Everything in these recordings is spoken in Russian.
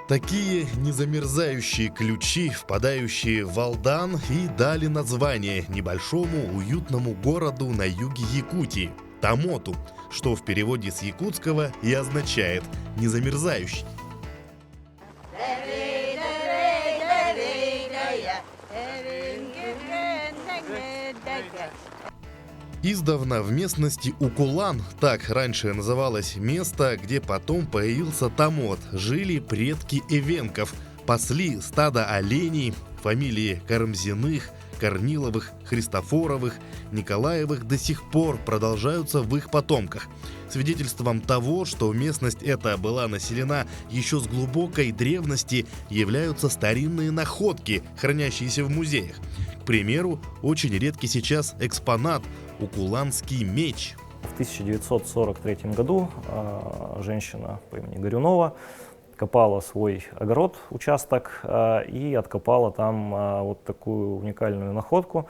Такие незамерзающие ключи, впадающие в Алдан, и дали название небольшому уютному городу на юге Якутии – Тамоту, что в переводе с якутского и означает «незамерзающий». Издавна в местности Укулан, так раньше называлось место, где потом появился Тамот, жили предки эвенков, пасли стадо оленей, фамилии Карамзиных, Корниловых, Христофоровых, Николаевых до сих пор продолжаются в их потомках. Свидетельством того, что местность эта была населена еще с глубокой древности, являются старинные находки, хранящиеся в музеях. К примеру, очень редкий сейчас экспонат – укуланский меч. В 1943 году женщина по имени Горюнова копала свой огород, участок, и откопала там вот такую уникальную находку,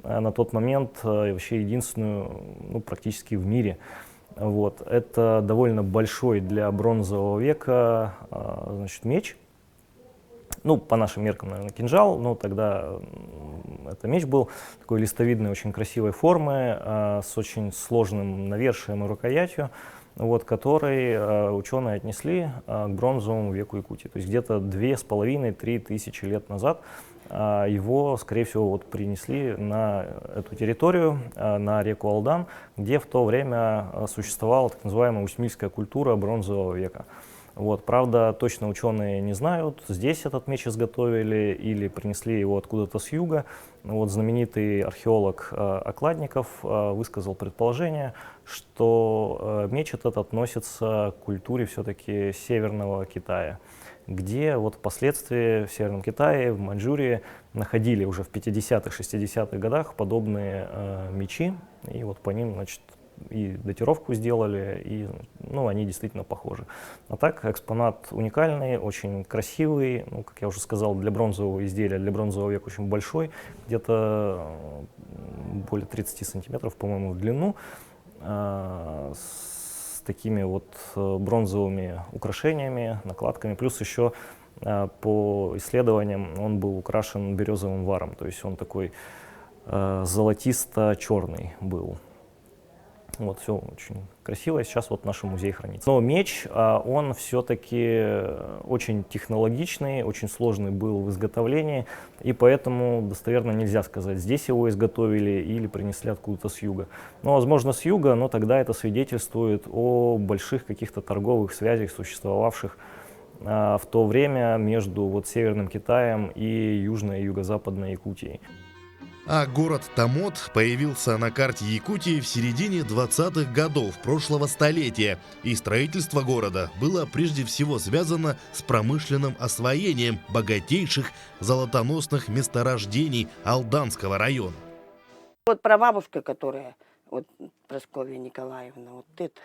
на тот момент вообще единственную, практически в мире. Вот. Это довольно большой для бронзового века, значит, меч. По нашим меркам, наверное, кинжал, но тогда это меч был такой листовидной, очень красивой формы, с очень сложным навершием и рукоятью, который ученые отнесли к бронзовому веку Якутии. То есть где-то 2500–3 тысячи лет назад его, скорее всего, принесли на эту территорию, на реку Алдан, где в то время существовала так называемая усьмильская культура бронзового века. Правда, точно ученые не знают, здесь этот меч изготовили или принесли его откуда-то с юга. Знаменитый археолог Окладников высказал предположение, что меч этот относится к культуре все-таки Северного Китая, где впоследствии в Северном Китае, в Маньчжурии находили уже в 50-60-х годах подобные мечи, и по ним, значит, и датировку сделали, и они действительно похожи. А так, экспонат уникальный, очень красивый, как я уже сказал, для бронзового изделия, для бронзового века очень большой, где-то более 30 сантиметров, по-моему, в длину, с такими бронзовыми украшениями, накладками, плюс еще по исследованиям он был украшен березовым варом, то есть он такой золотисто-черный был. Все очень красиво, сейчас в нашем музее хранится. Но меч, он все-таки очень технологичный, очень сложный был в изготовлении, и поэтому достоверно нельзя сказать, здесь его изготовили или принесли откуда-то с юга. Возможно, с юга, но тогда это свидетельствует о больших каких-то торговых связях, существовавших в то время между Северным Китаем и Южной и Юго-Западной Якутией. А город Тамот появился на карте Якутии в середине 20-х годов прошлого столетия, и строительство города было прежде всего связано с промышленным освоением богатейших золотоносных месторождений Алданского района. Прабабушка, которая, Прасковья Николаевна, это.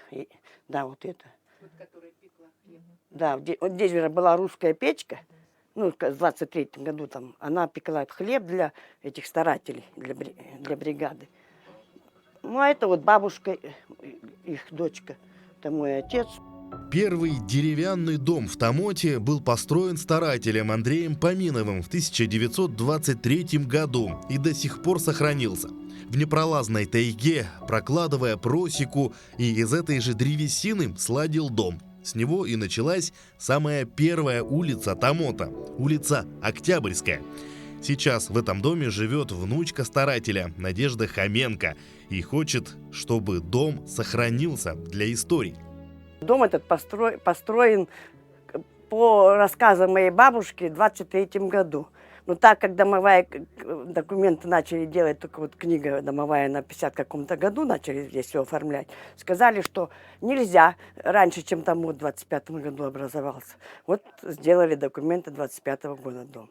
Которая пекла хлеб. Да, здесь же была русская печка. В 23-м году она пекла хлеб для этих старателей, для бригады. А это бабушка, их дочка, это мой отец. Первый деревянный дом в Тамоте был построен старателем Андреем Поминовым в 1923 году и до сих пор сохранился. В непролазной тайге, прокладывая просеку, и из этой же древесины сладил дом. С него и началась самая первая улица Тамота – улица Октябрьская. Сейчас в этом доме живет внучка старателя Надежда Хоменко и хочет, чтобы дом сохранился для истории. Дом этот построен по рассказам моей бабушки в 23-м году. Так как документы начали делать, только книга домовая на 50 каком-то году начали здесь все оформлять, сказали, что нельзя раньше, чем Тамот в 25-м году образовался. Сделали документы 25-го года дом.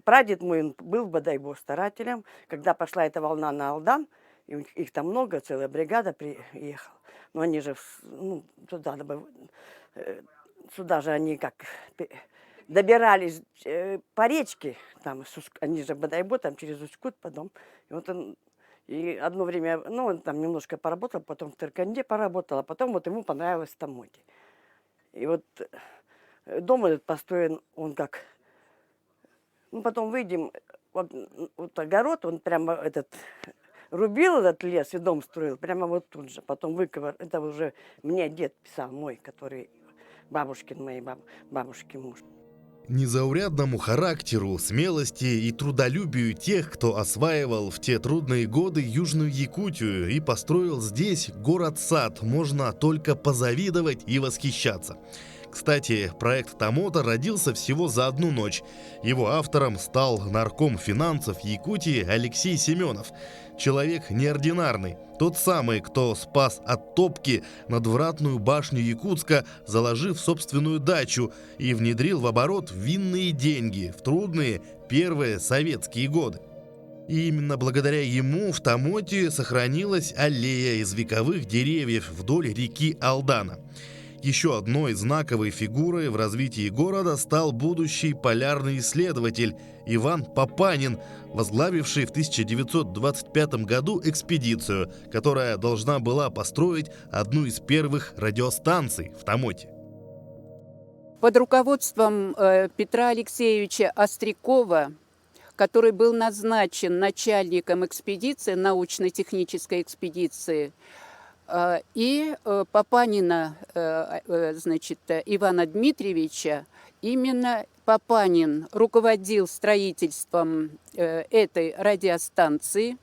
Прадед мой был в Бодайбо старателем, когда пошла эта волна на Алдан, и их там много, целая бригада приехала. Но они же сюда же они добирались по речке, они же Бодайбо, через Усть-Кут потом. И одно время, он там немножко поработал, потом в Тырканде поработал, а потом ему понравилось в Тамоте. И дом этот построен, он как... Ну, потом выйдем, вот огород, он прямо этот... Рубил этот лес и дом строил прямо вот тут же. Потом выковыр... Это уже мне дед писал, мой, который бабушкин, моей бабушкин муж. Незаурядному характеру, смелости и трудолюбию тех, кто осваивал в те трудные годы Южную Якутию и построил здесь город-сад, можно только позавидовать и восхищаться. Кстати, проект Томота родился всего за одну ночь. Его автором стал нарком финансов Якутии Алексей Семенов. Человек неординарный. Тот самый, кто спас от топки надвратную башню Якутска, заложив собственную дачу, и внедрил в оборот винные деньги в трудные первые советские годы. И именно благодаря ему в Томоте сохранилась аллея из вековых деревьев вдоль реки Алдана. Еще одной знаковой фигурой в развитии города стал будущий полярный исследователь Иван Папанин, возглавивший в 1925 году экспедицию, которая должна была построить одну из первых радиостанций в Томоте. Под руководством Петра Алексеевича Острякова, который был назначен начальником экспедиции, научно-технической экспедиции, и Папанина, значит, Ивана Дмитриевича, именно Папанин руководил строительством этой радиостанции.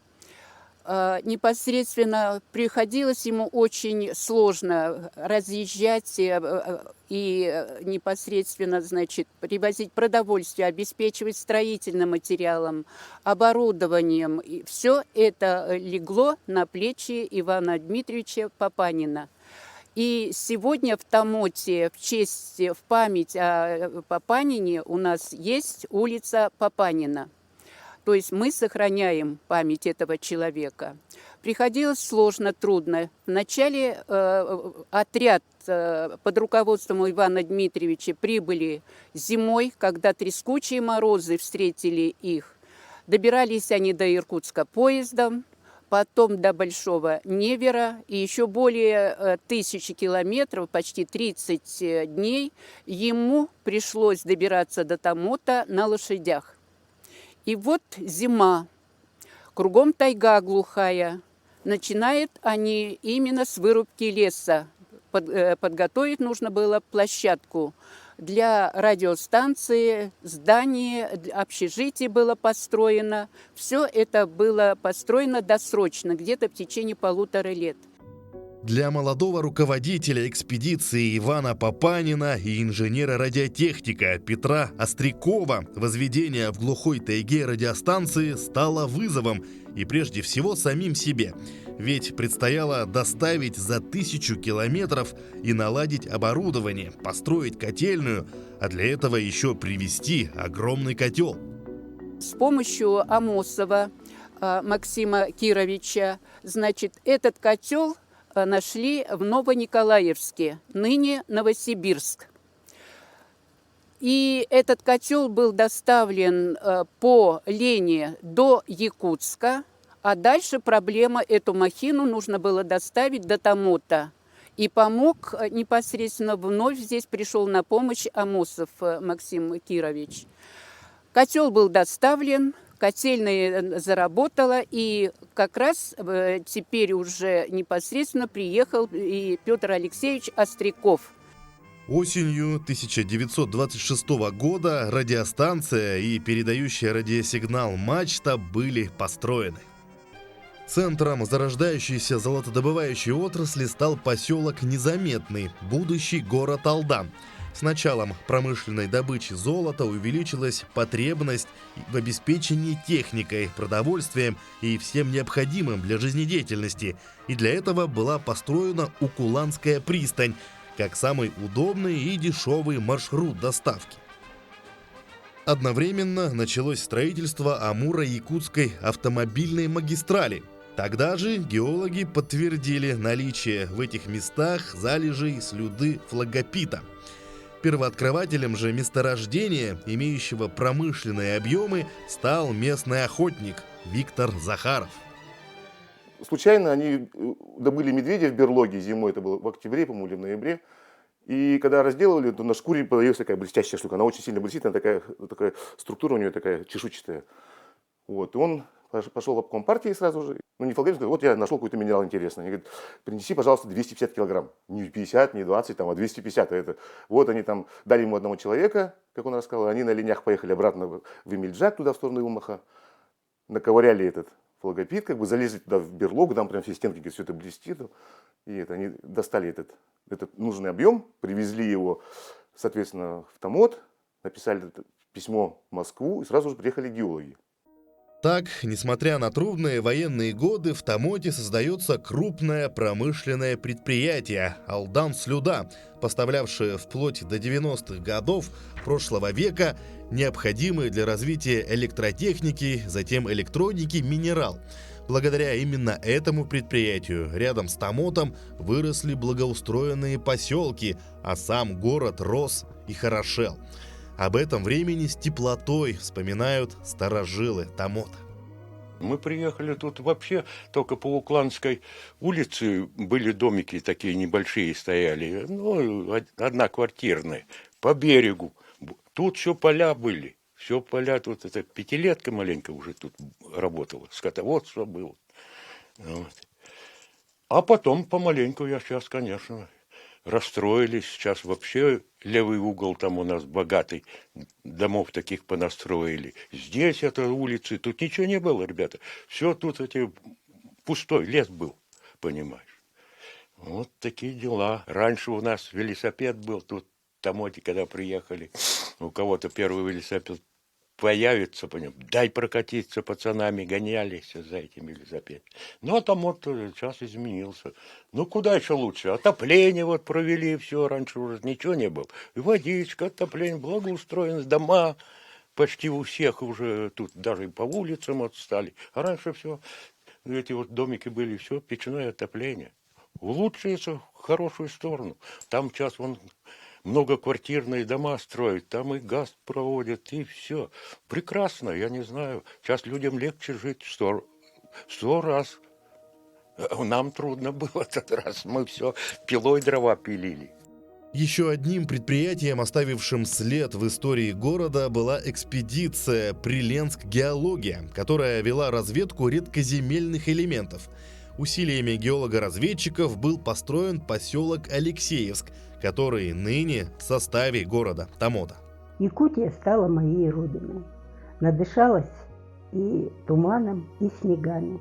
Непосредственно приходилось ему очень сложно разъезжать и непосредственно, значит, привозить продовольствие, обеспечивать строительным материалом, оборудованием. И все это легло на плечи Ивана Дмитриевича Папанина. И сегодня в Томоте в память о Папанине у нас есть улица Папанина. То есть мы сохраняем память этого человека. Приходилось сложно, трудно. Вначале отряд под руководством Ивана Дмитриевича прибыли зимой, когда трескучие морозы встретили их. Добирались они до Иркутска поездом, потом до Большого Невера, и еще более 1000 километров, почти 30 дней, ему пришлось добираться до Томота на лошадях. И вот зима, кругом тайга глухая. Начинают они именно с вырубки леса. Подготовить нужно было площадку для радиостанции, здание, общежитие было построено. Все это было построено досрочно, где-то в течение 1,5 лет. Для молодого руководителя экспедиции Ивана Папанина и инженера-радиотехника Петра Острякова возведение в глухой тайге радиостанции стало вызовом и прежде всего самим себе. Ведь предстояло доставить за 1000 километров и наладить оборудование, построить котельную, а для этого еще привезти огромный котел. С помощью Амосова Максима Кировича, значит, этот котел нашли в Новониколаевске, ныне Новосибирск. И этот котел был доставлен по линии до Якутска, а дальше проблема, эту махину нужно было доставить до Томота. И помог непосредственно, вновь здесь пришел на помощь Амосов Максим Кирович. Котел был доставлен, котельная заработала, и как раз теперь уже непосредственно приехал и Петр Алексеевич Остряков. Осенью 1926 года радиостанция и передающая радиосигнал мачта были построены. Центром зарождающейся золотодобывающей отрасли стал поселок Незаметный, будущий город Алдан. С началом промышленной добычи золота увеличилась потребность в обеспечении техникой, продовольствием и всем необходимым для жизнедеятельности, и для этого была построена Укуланская пристань, как самый удобный и дешевый маршрут доставки. Одновременно началось строительство Амуро-Якутской автомобильной магистрали. Тогда же геологи подтвердили наличие в этих местах залежей слюды флагопита. Первооткрывателем же месторождения, имеющего промышленные объемы, стал местный охотник Виктор Захаров. Случайно они добыли медведя в берлоге зимой, это было в октябре, по-моему, или в ноябре. И когда разделывали, то на шкуре появилась такая блестящая штука. Она очень сильно блестит, она такая структура у нее такая чешуйчатая. Вот. И он пошел в обком партии сразу же. Ну, не фолгер, вот я нашел какой-то минерал интересный. Они говорят, принеси, пожалуйста, 250 килограмм. Не 50, не 20, там, а 250. Это. Вот они там дали ему одного человека, как он рассказал. Они на ленях поехали обратно в Эмильджак, туда, в сторону Илмаха. Наковыряли этот флагопит, как бы залезли туда в берлогу, там прям все стенки, все это блестит. И это, они достали этот нужный объем, привезли его, соответственно, в Томот, написали письмо в Москву, и сразу же приехали геологи. Так, несмотря на трудные военные годы, в Томоте создается крупное промышленное предприятие «Алдан-Слюда», поставлявшее вплоть до 90-х годов прошлого века необходимый для развития электротехники, затем электроники минерал. Благодаря именно этому предприятию рядом с Томотом выросли благоустроенные поселки, а сам город рос и хорошел. Об этом времени с теплотой вспоминают старожилы Томота. Мы приехали, тут вообще только по Укланской улице были домики такие небольшие стояли, ну, одноквартирные, по берегу. Тут все поля были, все поля, тут это пятилетка маленько уже тут работала, скотоводство было. Вот. А потом помаленьку я сейчас, конечно, расстроились, сейчас вообще левый угол там у нас богатый, домов таких понастроили. Здесь это улицы, тут ничего не было, ребята. Все тут пустой лес был, понимаешь. Вот такие дела. Раньше у нас велосипед был тут в Томоте, когда приехали. У кого-то первый велосипед появится по нему. Дай прокатиться, пацанами гонялись за этим велосипедом. Ну, а Томот сейчас изменился. Ну, куда еще лучше? Отопление вот провели, все, раньше уже ничего не было. И водичка, отопление, благоустроены дома. Почти у всех уже тут даже и по улицам вот стали. А раньше все, эти вот домики были, все, печное отопление. Улучшится в хорошую сторону. Там сейчас вон многоквартирные дома строят, там и газ проводят, и все. Прекрасно, я не знаю. Сейчас людям легче жить 100 раз. Нам трудно было тот раз. Мы все пилой дрова пилили. Еще одним предприятием, оставившим след в истории города, была экспедиция «Приленск-геология», которая вела разведку редкоземельных элементов. Усилиями геолога-разведчиков был построен поселок Алексеевск, который ныне в составе города Томота. Якутия стала моей родиной. Надышалась и туманом, и снегами.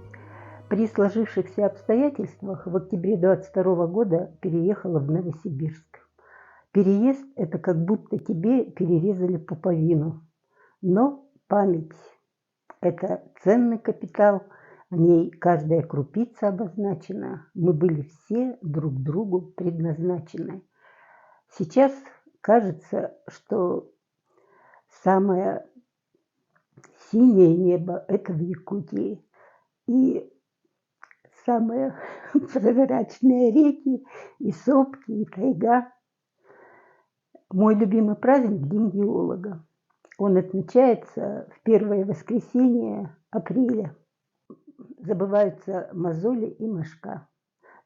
При сложившихся обстоятельствах в октябре 22 года переехала в Новосибирск. Переезд – это как будто тебе перерезали пуповину. Но память – это ценный капитал, в ней каждая крупица обозначена. Мы были все друг другу предназначены. Сейчас кажется, что самое синее небо – это в Якутии. И самые прозрачные реки, и сопки, и тайга. Мой любимый праздник – День геолога. Он отмечается в первое воскресенье апреля. Забываются мозоли и мошка.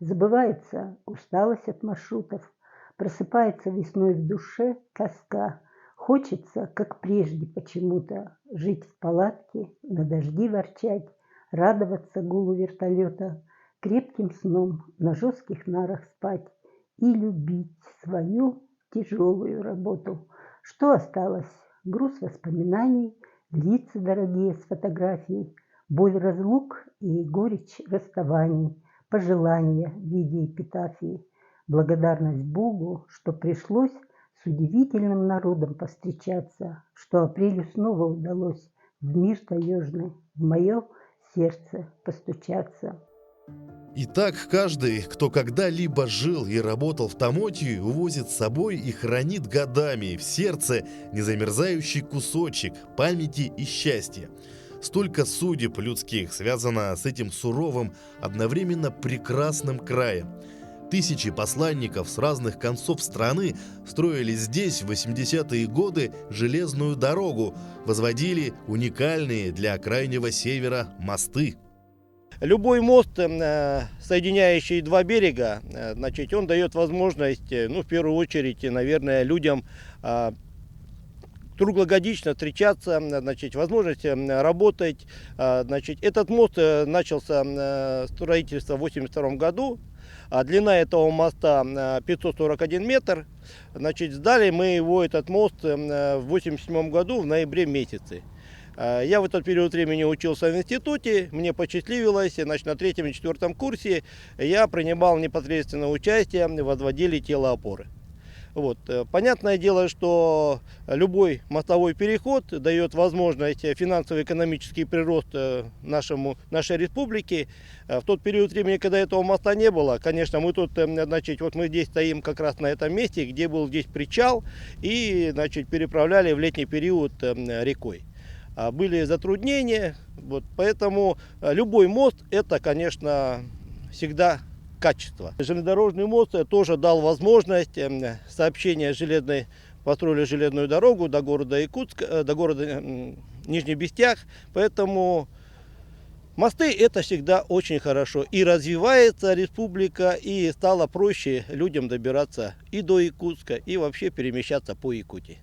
Забывается усталость от маршрутов. Просыпается весной в душе тоска. Хочется, как прежде почему-то, жить в палатке, на дожди ворчать, радоваться гулу вертолета, крепким сном на жестких нарах спать и любить свою тяжелую работу. Что осталось? Груз воспоминаний, лица дорогие с фотографией, боль разлук и горечь расставаний, пожелания в виде эпитафии, благодарность Богу, что пришлось с удивительным народом повстречаться, что апрелю снова удалось в мир таежный, в мое сердце постучаться. Итак, каждый, кто когда-либо жил и работал в Томоте, увозит с собой и хранит годами в сердце незамерзающий кусочек памяти и счастья. Столько судеб людских связано с этим суровым, одновременно прекрасным краем. Тысячи посланников с разных концов страны строили здесь в 80-е годы железную дорогу, возводили уникальные для Крайнего Севера мосты. Любой мост, соединяющий два берега, значит, он дает возможность, ну, в первую очередь, наверное, людям круглогодично встречаться, значит, возможность работать. Значит, этот мост начался строительство в 1982 году. Длина этого моста 541 метр. Значит, сдали мы его, этот мост, в 1987 году в ноябре месяце. Я в этот период времени учился в институте, мне посчастливилось, значит, на 3-м и 4-м курсе я принимал непосредственное участие в возводили тела опоры. Вот. Понятное дело, что любой мостовой переход дает возможность финансово-экономический прирост нашей республике. В тот период времени, когда этого моста не было, конечно, мы тут, значит, вот мы здесь стоим как раз на этом месте, где был здесь причал, и, значит, переправляли в летний период рекой. Были затруднения, вот, поэтому любой мост это, конечно, всегда качество. Железнодорожный мост тоже дал возможность сообщения построили железную дорогу до города Якутска, до города Нижний Бестях, поэтому мосты это всегда очень хорошо. И развивается республика, и стало проще людям добираться и до Якутска, и вообще перемещаться по Якутии.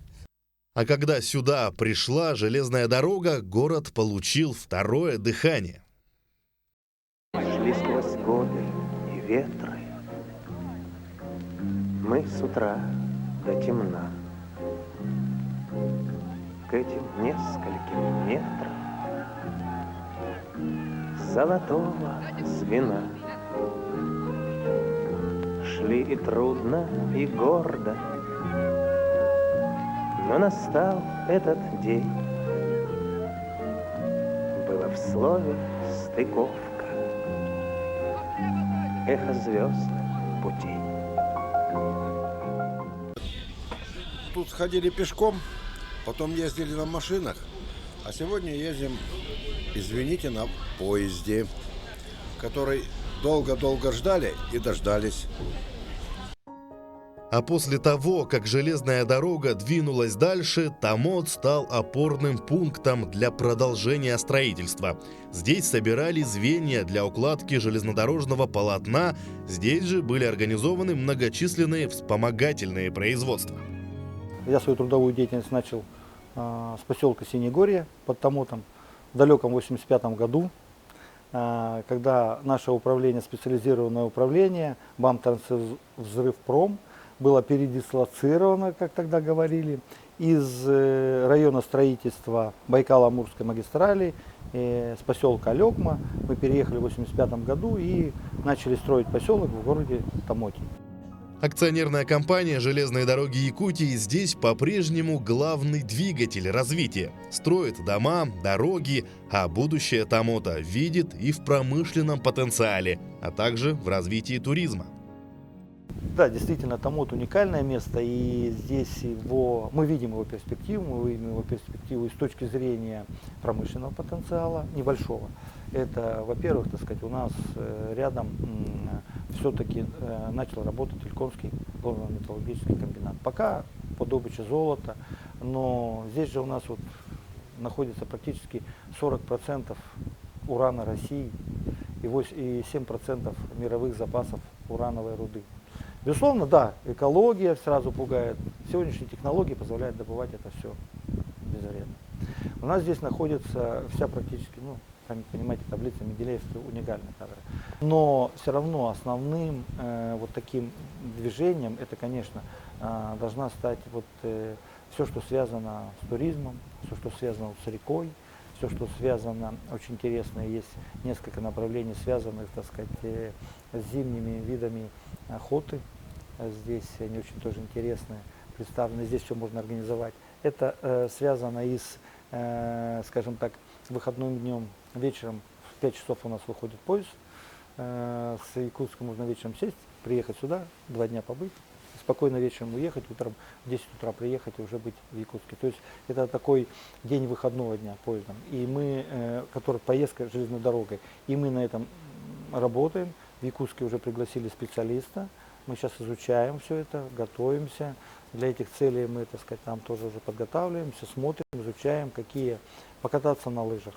А когда сюда пришла железная дорога, город получил второе дыхание. Шли сквозь годы и ветры, мы с утра до темна к этим нескольким метрам золотого звена. Шли и трудно, и гордо, но настал этот день. Было в слове стыковка, эхо звездных путей. Тут ходили пешком, потом ездили на машинах, а сегодня ездим, извините, на поезде, который долго-долго ждали и дождались. А после того, как железная дорога двинулась дальше, Томот стал опорным пунктом для продолжения строительства. Здесь собирали звенья для укладки железнодорожного полотна, здесь же были организованы многочисленные вспомогательные производства. Я свою трудовую деятельность начал с поселка Синегорье под Томотом в далеком 1985 году, когда наше управление, специализированное управление БАМ-Трансвзрывпром, было передислоцировано, как тогда говорили, из района строительства Байкало-Амурской магистрали, с поселка Алекма. Мы переехали в 1985 году и начали строить поселок в городе Томоте. Акционерная компания «Железные дороги Якутии» здесь по-прежнему главный двигатель развития. Строит дома, дороги, а будущее Томота видит и в промышленном потенциале, а также в развитии туризма. Да, действительно, Томот уникальное место, и здесь мы видим его перспективу, и с точки зрения промышленного потенциала небольшого. Это, во-первых, так сказать, у нас рядом все-таки начал работать Ильконский горно-металлургический комбинат. Пока по добыче золота, но здесь же у нас вот находится практически 40% урана России и 7% мировых запасов урановой руды. Безусловно, да, экология сразу пугает. Сегодняшние технологии позволяют добывать это все безвредно. У нас здесь находится вся практически, сами понимаете, таблица Менделеевская уникальная. Но все равно основным вот таким движением, это, конечно, должна стать все, что связано с туризмом, все, что связано с рекой, все, что связано, очень интересно, есть несколько направлений, связанных, так сказать, с зимними видами охоты. Здесь они очень тоже интересные, представлены, здесь все можно организовать. Это связано и с, скажем так, выходным днем, вечером в 5 часов у нас выходит поезд, с Якутска можно вечером сесть, приехать сюда, 2 дня побыть, спокойно вечером уехать, утром в 10 утра приехать и уже быть в Якутске. То есть это такой день выходного дня поездом, и мы, который поездка железной дорогой, и мы на этом работаем. В Якутске уже пригласили специалиста, мы сейчас изучаем все это, готовимся. Для этих целей мы, так сказать, там тоже уже подготавливаемся, смотрим, изучаем, какие покататься на лыжах.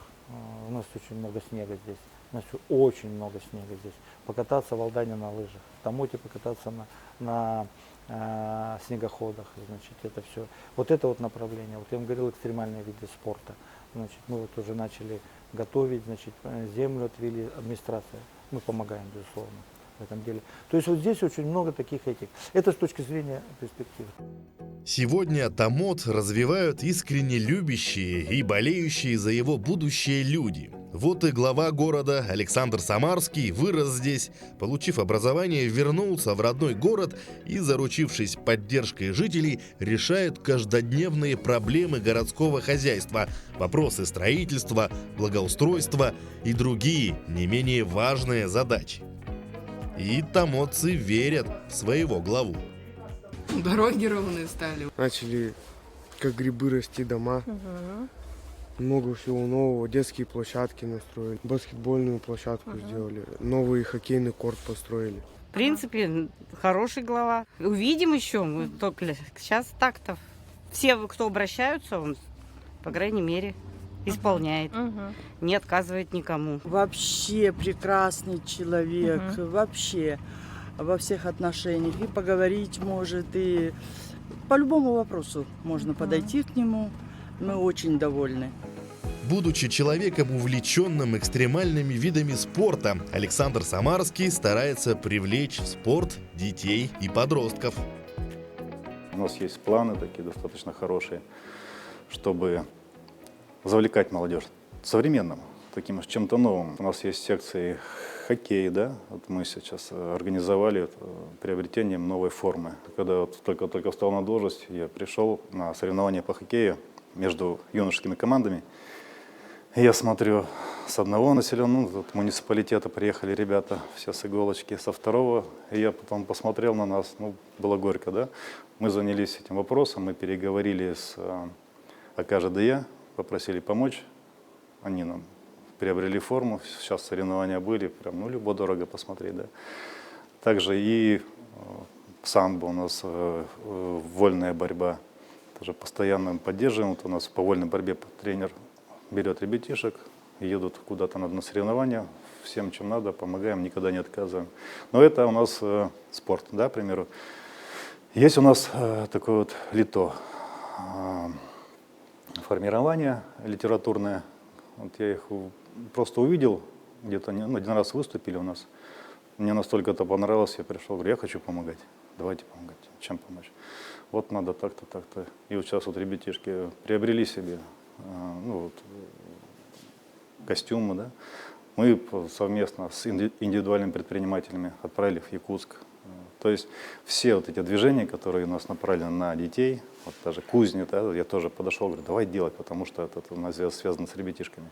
У нас очень много снега здесь. У нас очень много снега здесь. Покататься в Алдане на лыжах, в Тамоте покататься на снегоходах, значит, это все. Вот это вот направление. Вот я вам говорил, экстремальные виды спорта. Значит, мы вот уже начали готовить, значит, землю отвели, администрация. Мы помогаем, безусловно, в этом деле. То есть вот здесь очень много таких этих. Это с точки зрения перспективы. Сегодня Томот развивают искренне любящие и болеющие за его будущее люди. Вот и глава города Александр Самарский вырос здесь, получив образование, вернулся в родной город и, заручившись поддержкой жителей, решает каждодневные проблемы городского хозяйства, вопросы строительства, благоустройства и другие, не менее важные задачи. И томотцы верят в своего главу. Дороги ровные стали. Начали как грибы расти дома. Много всего нового. Детские площадки настроили. Баскетбольную площадку сделали. Новый хоккейный корт построили. В принципе, хороший глава. Увидим еще. Мы только сейчас так-то. Все, кто обращаются, он, по крайней мере, исполняет. Не отказывает никому. Вообще прекрасный человек. Вообще. Во всех отношениях. И поговорить может, и по любому вопросу можно подойти к нему. Мы очень довольны. Будучи человеком, увлеченным экстремальными видами спорта, Александр Самарский старается привлечь в спорт детей и подростков. У нас есть планы такие достаточно хорошие, чтобы завлекать молодежь современным, таким чем-то новым. У нас есть секции хоккей, да, вот мы сейчас организовали приобретением новой формы. Когда вот только встал на должность, я пришел на соревнования по хоккею между юношескими командами. И я смотрю, с одного населенного муниципалитета приехали ребята, все с иголочки, со второго. И я потом посмотрел на нас, было горько, да. Мы занялись этим вопросом, мы переговорили с АК ЖДЕ, попросили помочь, они нам приобрели форму, сейчас соревнования были, прям, любо-дорого посмотреть, да. Также и самбо у нас, вольная борьба, тоже постоянно поддерживаем. Вот у нас по вольной борьбе тренер берет ребятишек, едут куда-то на соревнования, всем, чем надо, помогаем, никогда не отказываем. Но это у нас спорт, да, к примеру. Есть у нас такое вот лито, формирование литературное. Вот я их просто увидел, где-то один раз выступили у нас. Мне настолько это понравилось, я пришел, говорю, я хочу помогать. Давайте помогать. Чем помочь? Вот надо так-то, так-то. И вот сейчас вот ребятишки приобрели себе костюмы, да. Мы совместно с индивидуальными предпринимателями отправили в Якутск. То есть все вот эти движения, которые у нас направлены на детей, вот даже кузни, да, я тоже подошел, говорю, давай делать, потому что это у нас связано с ребятишками.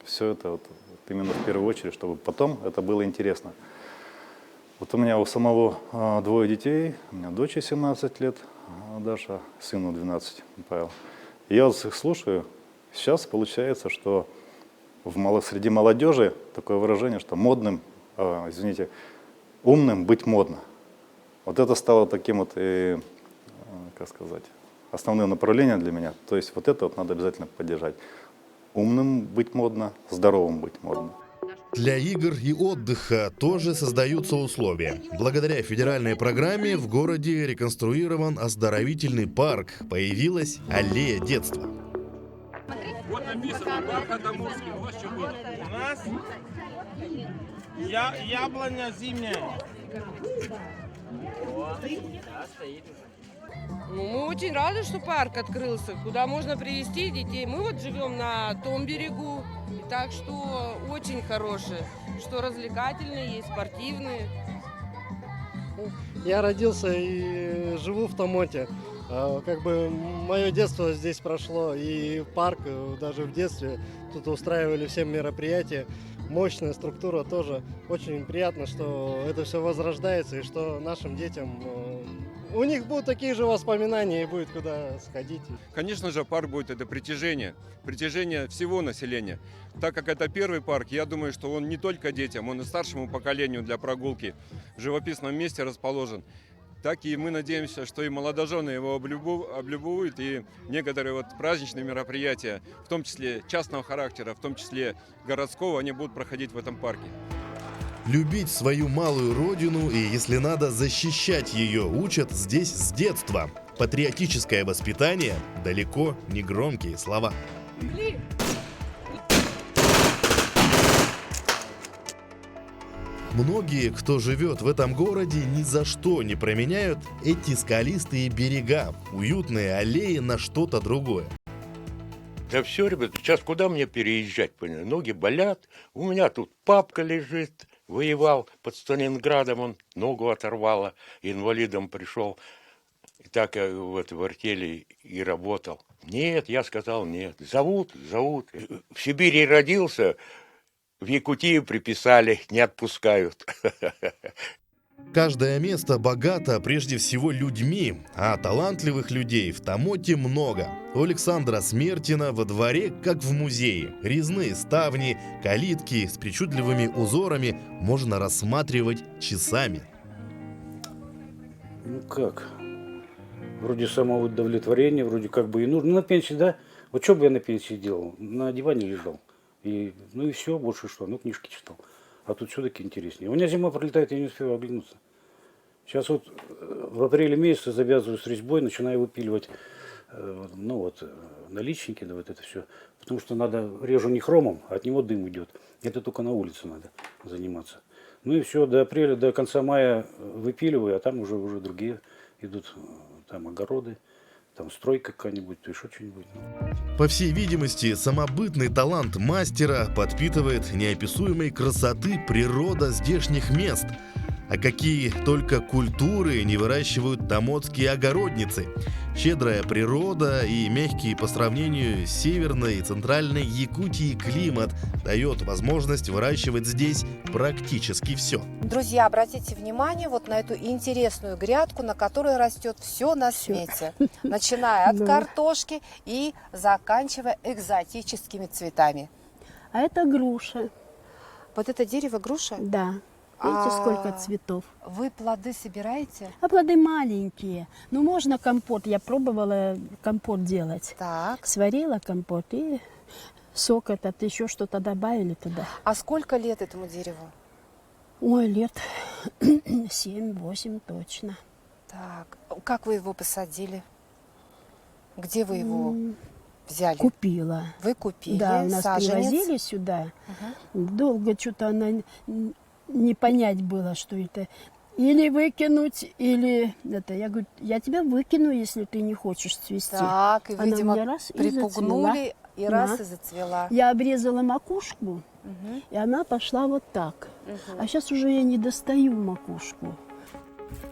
Все это вот именно в первую очередь, чтобы потом это было интересно. Вот у меня у самого двое детей, у меня дочь 17 лет, Даша, сыну 12, Павел. И я вот их слушаю, сейчас получается, что среди молодежи такое выражение, что модным, умным быть модно. Вот это стало таким вот, как сказать, основным направлением для меня. То есть вот это вот надо обязательно поддержать. Умным быть модно, здоровым быть модно. Для игр и отдыха тоже создаются условия. Благодаря федеральной программе в городе реконструирован оздоровительный парк. Появилась аллея детства. Вот написано, парк Адамурский. У вас что было? У нас яблоня зимняя. Мы очень рады, что парк открылся, куда можно привезти детей. Мы вот живем на том берегу, так что очень хорошие, что развлекательные, есть спортивные. Я родился и живу в Томоте. Как бы мое детство здесь прошло, и парк даже в детстве тут устраивали все мероприятия. Мощная структура тоже. Очень приятно, что это все возрождается, и что нашим детям у них будут такие же воспоминания, и будет куда сходить. Конечно же, парк будет это притяжение всего населения. Так как это первый парк, я думаю, что он не только детям, он и старшему поколению для прогулки в живописном месте расположен. так и мы надеемся, что и молодожены его облюбуют, и некоторые вот праздничные мероприятия, в том числе частного характера, в том числе городского, они будут проходить в этом парке. Любить свою малую родину и, если надо, защищать ее учат здесь с детства. Патриотическое воспитание – далеко не громкие слова. Многие, кто живет в этом городе, ни за что не променяют эти скалистые берега, уютные аллеи на что-то другое. Да все, ребята, сейчас куда мне переезжать? Понимаете? Ноги болят, у меня тут папка лежит, воевал под Сталинградом, он ногу оторвало, инвалидом пришел. И так я в артели и работал. Нет, я сказал нет. Зовут. В Сибири родился, в Якутии приписали, не отпускают. Каждое место богато прежде всего людьми, а талантливых людей в Тамоте много. У Александра Смертина во дворе, как в музее. Резные ставни, калитки с причудливыми узорами можно рассматривать часами. Ну как? Вроде самоудовлетворение, вроде как бы и нужно. Ну, на пенсии, да? Вот что бы я на пенсии делал? На диване лежал. Ну и все, больше что? Ну, книжки читал. А тут все-таки интереснее. У меня зима пролетает, я не успеваю оглянуться. Сейчас вот в апреле месяце завязываю с резьбой, начинаю выпиливать, ну вот, наличники, да вот это все. Потому что режу не хромом, а от него дым идет. Это только на улице надо заниматься. Ну и все, до апреля, до конца мая выпиливаю, а там уже другие идут, там огороды. Там стройка какая-нибудь, то еще что-нибудь. По всей видимости, самобытный талант мастера подпитывает неописуемой красоты природа здешних мест. А какие только культуры не выращивают тамотские огородницы. Щедрая природа и мягкий по сравнению с северной и центральной Якутией климат дает возможность выращивать здесь практически все. Друзья, обратите внимание вот на эту интересную грядку, на которой растет все на свете. Начиная от картошки и заканчивая экзотическими цветами. А это груша. Вот это дерево груша? Да. Видите, сколько цветов. Вы плоды собираете? А плоды маленькие. Ну, можно компот. Я пробовала компот делать. Так. Сварила компот и сок этот, еще что-то добавили туда. А сколько лет этому дереву? Ой, лет 7-8 точно. Так. Как вы его посадили? Где вы его взяли? Купила. Вы купили? Да, у нас саженец? привозили сюда. Долго что-то она... Не понять было, что это. Или выкинуть, или это. Я говорю, я тебя выкину, если ты не хочешь цвести. Так, и, видимо, она раз припугнули, и раз и зацвела. Я обрезала макушку, и она пошла вот так. А сейчас уже я не достаю макушку.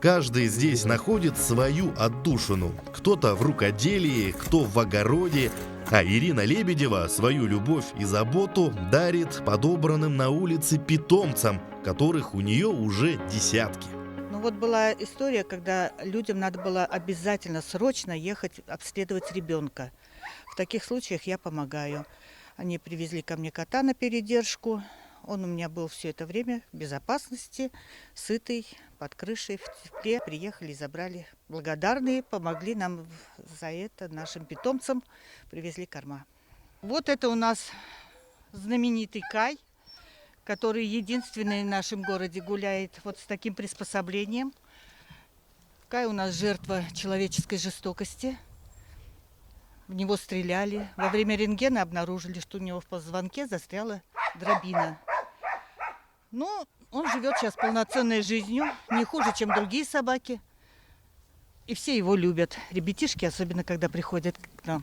Каждый здесь находит свою отдушину. Кто-то в рукоделии, кто в огороде. А Ирина Лебедева свою любовь и заботу дарит подобранным на улице питомцам, которых у нее уже десятки. Ну вот была история, когда людям надо было обязательно срочно ехать обследовать ребенка. В таких случаях я помогаю. Они привезли ко мне кота на передержку. Он у меня был все это время в безопасности, сытый, под крышей, в тепле. Приехали, забрали. Благодарные, помогли нам за это, нашим питомцам, привезли корма. Вот это у нас знаменитый Кай, который единственный в нашем городе гуляет вот с таким приспособлением. Кай у нас жертва человеческой жестокости. В него стреляли. Во время рентгена обнаружили, что у него в позвонке застряла дробина. Ну, он живет сейчас полноценной жизнью, не хуже, чем другие собаки. И все его любят. Ребятишки, особенно когда приходят к нам.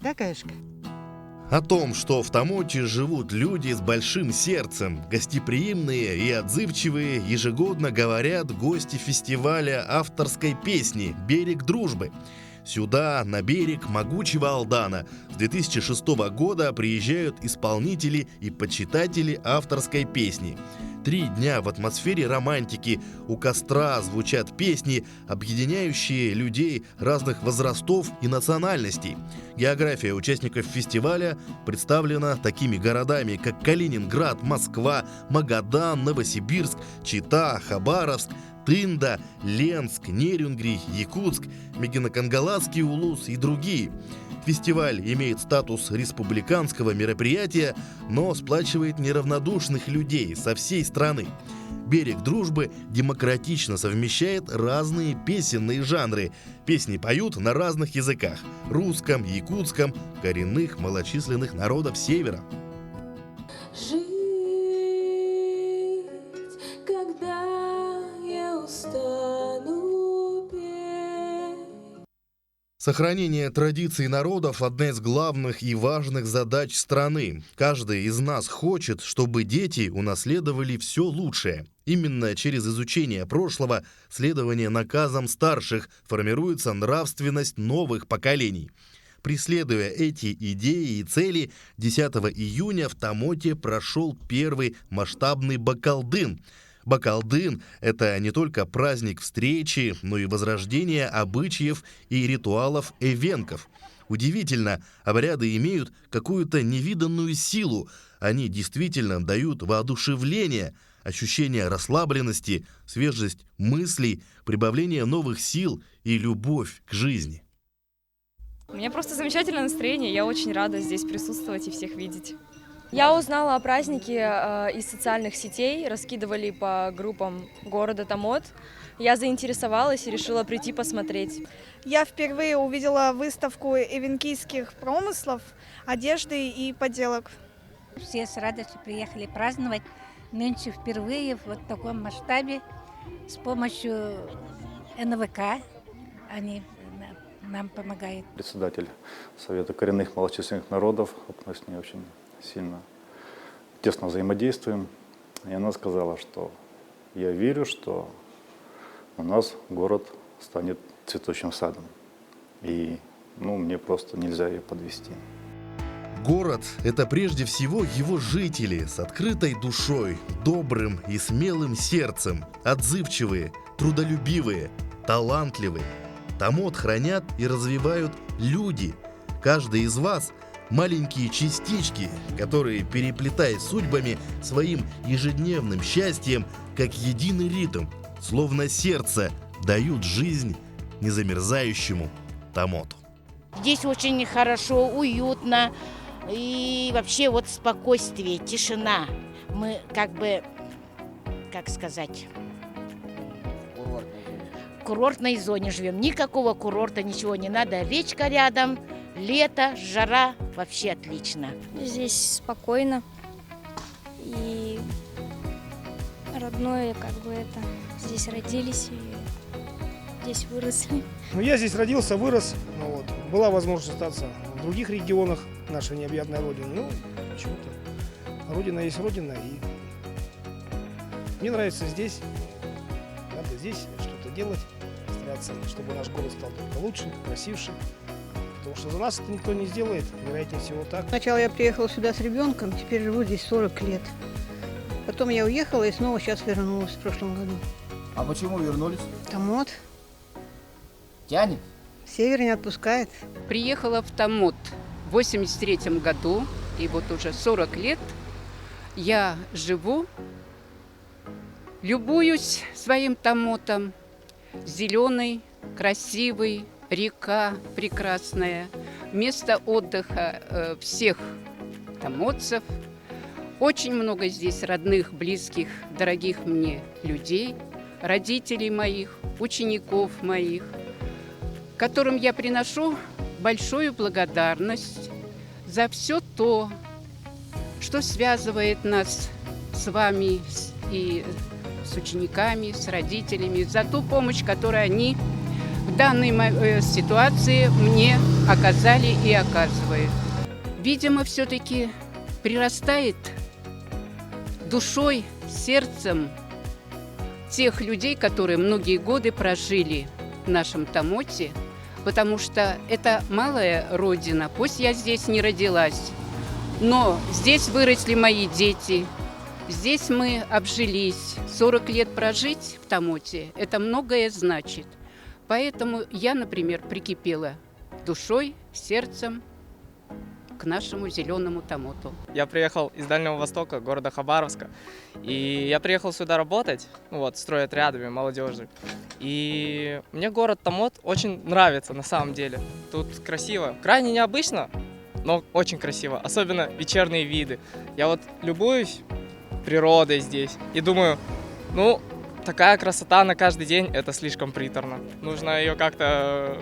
Да, Каюшка? О том, что в Тамоте живут люди с большим сердцем, гостеприимные и отзывчивые, ежегодно говорят гости фестиваля авторской песни «Берег дружбы». Сюда, на берег могучего Алдана, с 2006 года приезжают исполнители и почитатели авторской песни. 3 дня в атмосфере романтики, у костра звучат песни, объединяющие людей разных возрастов и национальностей. География участников фестиваля представлена такими городами, как Калининград, Москва, Магадан, Новосибирск, Чита, Хабаровск. Тында, Ленск, Нерюнгри, Якутск, Мегино-Кангаласский улус и другие. Фестиваль имеет статус республиканского мероприятия, но сплачивает неравнодушных людей со всей страны. «Берег дружбы» демократично совмещает разные песенные жанры. Песни поют на разных языках – русском, якутском, коренных малочисленных народов Севера. Жить, когда я устану петь. Сохранение традиций народов – одна из главных и важных задач страны. Каждый из нас хочет, чтобы дети унаследовали все лучшее. Именно через изучение прошлого, следование наказам старших, формируется нравственность новых поколений. Преследуя эти идеи и цели, 10 июня в Тамоте прошел первый масштабный Бакалдын. Бакалдын – это не только праздник встречи, но и возрождение обычаев и ритуалов эвенков. Удивительно, обряды имеют какую-то невиданную силу. Они действительно дают воодушевление, ощущение расслабленности, свежесть мыслей, прибавление новых сил и любовь к жизни. У меня просто замечательное настроение, я очень рада здесь присутствовать и всех видеть. Я узнала о празднике из социальных сетей, раскидывали по группам города Томот. Я заинтересовалась и решила прийти посмотреть. Я впервые увидела выставку эвенкийских промыслов, одежды и поделок. Все с радостью приехали праздновать. Нынче впервые в вот таком масштабе с помощью НВК они нам помогают. Председатель Совета коренных малочисленных народов, мы с ней очень сильно тесно взаимодействуем. И она сказала, что я верю, что у нас город станет цветущим садом. И мне просто нельзя ее подвести. Город – это прежде всего его жители с открытой душой, добрым и смелым сердцем, отзывчивые, трудолюбивые, талантливые. Томот хранят и развивают люди. Каждый из вас – маленькие частички, которые, переплетаясь судьбами, своим ежедневным счастьем, как единый ритм, словно сердце, дают жизнь незамерзающему Тамоту. Здесь очень хорошо, уютно и вообще вот спокойствие, тишина. Мы как сказать, в курортной зоне живем. Никакого курорта, ничего не надо. Речка рядом, лето, жара, вообще отлично. Здесь спокойно и родное, здесь родились и здесь выросли. Я здесь родился, вырос, была возможность остаться в других регионах нашей необъятной родины. Почему-то родина есть родина, и мне нравится здесь. Надо здесь что-то делать, стараться, чтобы наш город стал только лучше, красивше. Потому что за нас это никто не сделает, вероятнее всего так. Сначала я приехала сюда с ребенком, теперь живу здесь 40 лет. Потом я уехала и снова сейчас вернулась в прошлом году. А почему вернулись? Томот. Тянет? Север не отпускает. Приехала в Томот в 1983 году, и вот уже 40 лет я живу, любуюсь своим Томотом. Зеленый, красивый, река прекрасная, место отдыха всех томотцев. Очень много здесь родных, близких, дорогих мне людей, родителей моих, учеников моих, которым я приношу большую благодарность за все то, что связывает нас с вами и с учениками, с родителями, за ту помощь, которую они в данной ситуации мне оказали и оказывают. Видимо, все-таки прирастает душой, сердцем тех людей, которые многие годы прожили в нашем Томоте, потому что это малая родина, пусть я здесь не родилась, но здесь выросли мои дети, здесь мы обжились. 40 лет прожить в Томоте – это многое значит. Поэтому я, например, прикипела душой, сердцем к к нашему зеленому Тамоту. Я приехал из Дальнего Востока, города Хабаровска, и я приехал сюда работать, стройотрядами молодежи. И мне город Томот очень нравится на самом деле. Тут красиво, крайне необычно, но очень красиво, особенно вечерние виды. Я любуюсь природой здесь и думаю, такая красота на каждый день – это слишком приторно. Нужно ее как-то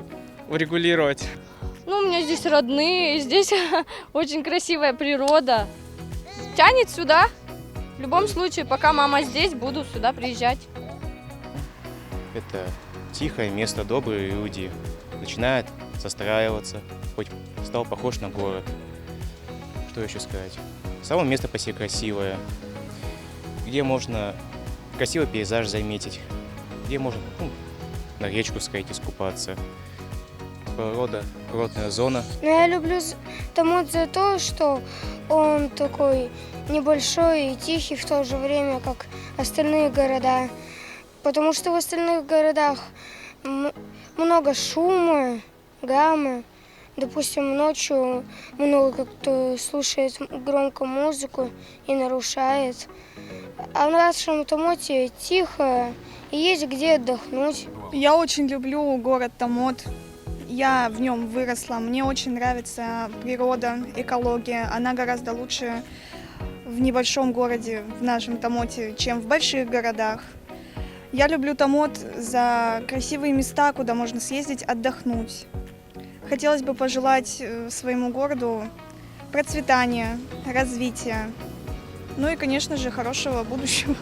урегулировать. У меня здесь родные, здесь очень красивая природа. Тянет сюда. В любом случае, пока мама здесь, буду сюда приезжать. Это тихое место, добрые люди. Начинают застраиваться, хоть стал похож на город. Что еще сказать? Само место по себе красивое, где можно красивый пейзаж заметить, где можно на речку сходить искупаться. Природная зона. Я люблю Томот за то, что он такой небольшой и тихий в то же время, как остальные города. Потому что в остальных городах много шума, гамма. Допустим, ночью много кто слушает громко музыку и нарушает. А в нашем Томоте тихо и есть где отдохнуть. Я очень люблю город Томот. Я в нем выросла. Мне очень нравится природа, экология. Она гораздо лучше в небольшом городе, в нашем Томоте, чем в больших городах. Я люблю Томот за красивые места, куда можно съездить отдохнуть. Хотелось бы пожелать своему городу процветания, развития, и, конечно же, хорошего будущего.